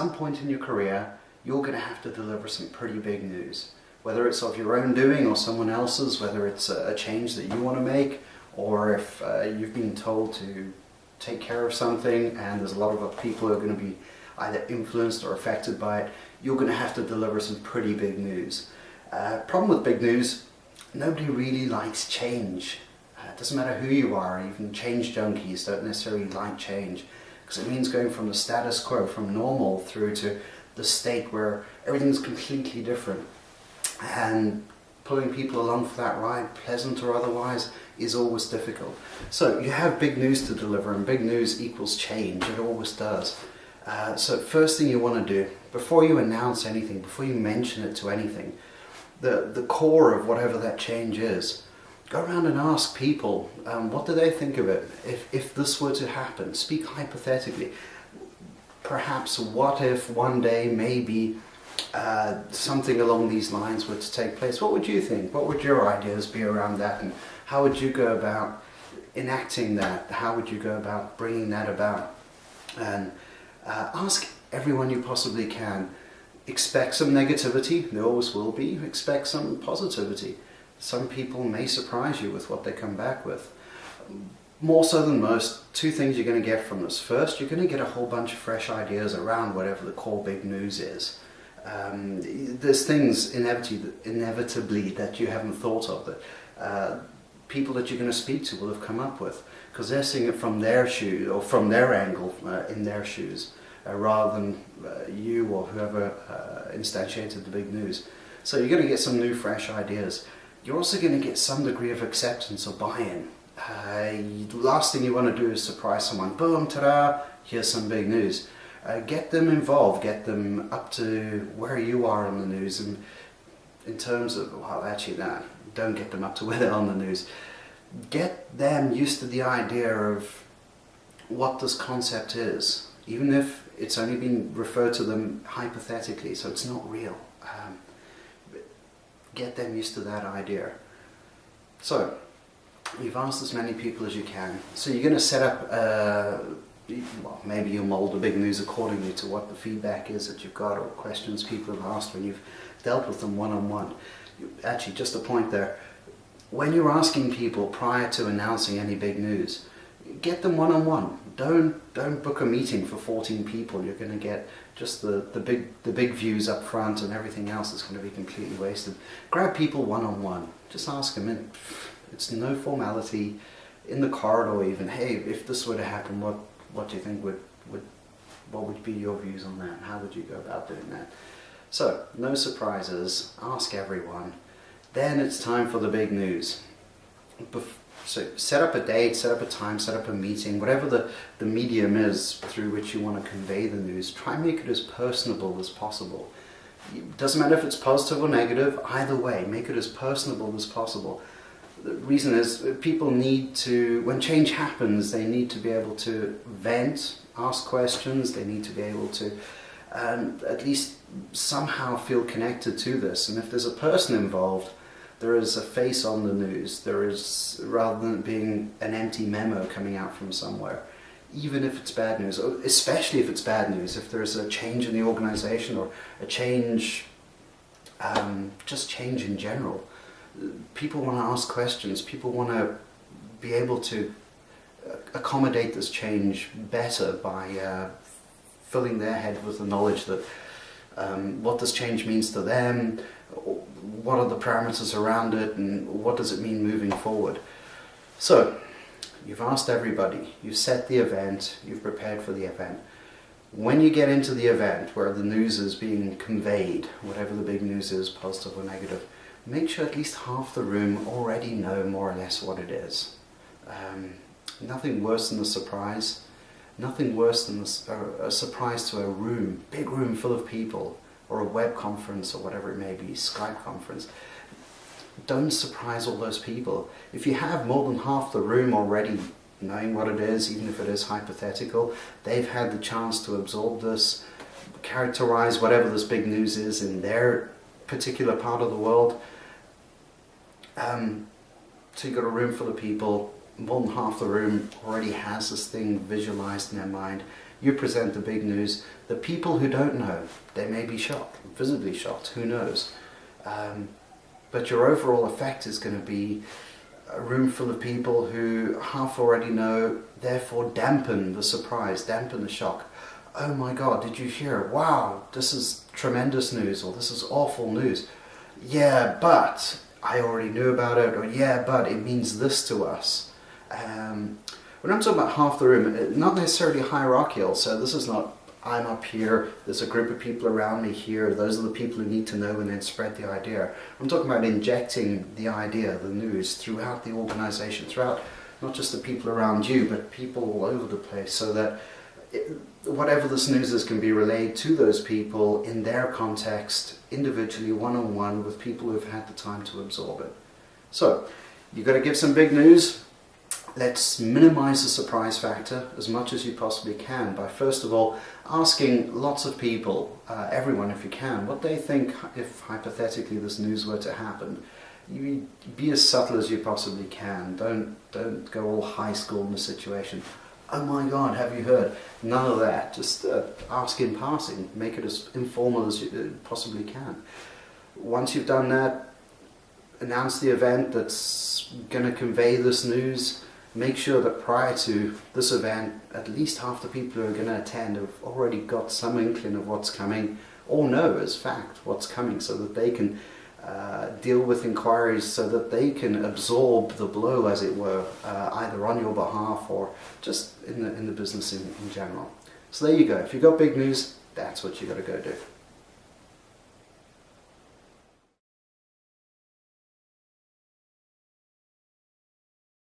some point in your career, you're going to have to deliver some pretty big news. Whether it's of your own doing or someone else's, whether it's a change that you want to make, or if you've been told to take care of something and there's a lot of people who are going to be either influenced or affected by it, you're going to have to deliver some pretty big news. Problem with big news, nobody really likes change. It doesn't matter who you are, even change junkies don't necessarily like change, because it means going from the status quo, from normal, through to the state where everything's completely different. And pulling people along for that ride, pleasant or otherwise, is always difficult. So you have big news to deliver, and big news equals change. It always does. So first thing you want to do, before you announce anything, before you mention it to anything, the core of whatever that change is, go around and ask people, what do they think of it? If this were to happen, speak hypothetically. Perhaps what if one day maybe something along these lines were to take place? What would you think? What would your ideas be around that? And how would you go about enacting that? How would you go about bringing that about? And ask everyone you possibly can. Expect some negativity, there always will be. Expect some positivity. Some people may surprise you with what they come back with. More so than most, two things you're going to get from this. First, you're going to get a whole bunch of fresh ideas around whatever the core big news is. There's things inevitably that you haven't thought of, that people that you're going to speak to will have come up with, because they're seeing it from their shoes, or from their angle, in their shoes, rather than you or whoever instantiated the big news. So you're going to get some new fresh ideas. You're also going to get some degree of acceptance or buy-in. The last thing you want to do is surprise someone. Boom, ta-da, here's some big news. Get them involved, get them up to where you are on the news, and in terms of, well, actually don't get them up to where they're on the news. Get them used to the idea of what this concept is, even if it's only been referred to them hypothetically, so it's not real. Get them used to that idea. So, you've asked as many people as you can. So you're going to set up, well, maybe you'll mold the big news accordingly to what the feedback is that you've got, or questions people have asked when you've dealt with them one-on-one. Actually, just a point there. When you're asking people prior to announcing any big news, get them one-on-one. Don't book a meeting for 14 people. You're going to get just the big views up front, and everything else is going to be completely wasted. Grab people one-on-one. Just ask them. It's no formality. In the corridor even, hey, if this were to happen, what do you think what would be your views on that? How would you go about doing that? So, no surprises. Ask everyone. Then it's time for the big news. So set up a date, set up a time, set up a meeting, whatever the medium is through which you want to convey the news. Try and make it as personable as possible. It doesn't matter if it's positive or negative, either way, make it as personable as possible. The reason is people need to, when change happens, they need to be able to vent, ask questions, they need to be able to at least somehow feel connected to this. And if there's a person involved, there is a face on the news. There is, rather than it being an empty memo coming out from somewhere, even if it's bad news, especially if it's bad news, if there's a change in the organization or a change, just change in general. People want to ask questions. People want to be able to accommodate this change better by filling their head with the knowledge that what this change means to them, what are the parameters around it, and what does it mean moving forward. So, you've asked everybody, you've set the event, you've prepared for the event. When you get into the event where the news is being conveyed, whatever the big news is, positive or negative, make sure at least half the room already know more or less what it is. Nothing worse than a surprise. Nothing worse than a surprise to a room, big room full of people, or a web conference or whatever it may be, Skype conference. Don't surprise all those people. If you have more than half the room already knowing what it is, even if it is hypothetical, they've had the chance to absorb this, characterize whatever this big news is in their particular part of the world. So you've got a room full of people, more than half the room already has this thing visualized in their mind. You present the big news. The people who don't know, they may be shocked, visibly shocked, who knows. But your overall effect is going to be a room full of people who half already know, therefore dampen the surprise, dampen the shock. Oh my God, did you hear? Wow, this is tremendous news, or this is awful news. Yeah, but I already knew about it, or yeah, but it means this to us. When I'm talking about half the room, not necessarily hierarchical, so this is not I'm up here, there's a group of people around me here, those are the people who need to know and then spread the idea. I'm talking about injecting the idea, the news, throughout the organization, throughout not just the people around you, but people all over the place, so that whatever this news is can be relayed to those people in their context, individually, one-on-one, with people who've had the time to absorb it. So, you've got to give some big news. Let's minimize the surprise factor as much as you possibly can by, first of all, asking lots of people, everyone if you can, what they think if hypothetically this news were to happen. You be as subtle as you possibly can. Don't go all high school in the situation. Oh my God, have you heard? None of that. Just ask in passing. Make it as informal as you possibly can. Once you've done that, announce the event that's going to convey this news. Make sure that prior to this event, at least half the people who are going to attend have already got some inkling of what's coming, or know as fact what's coming, so that they can deal with inquiries, so that they can absorb the blow, as it were, either on your behalf or just in the business in general. So there you go. If you've got big news, that's what you've got to go do.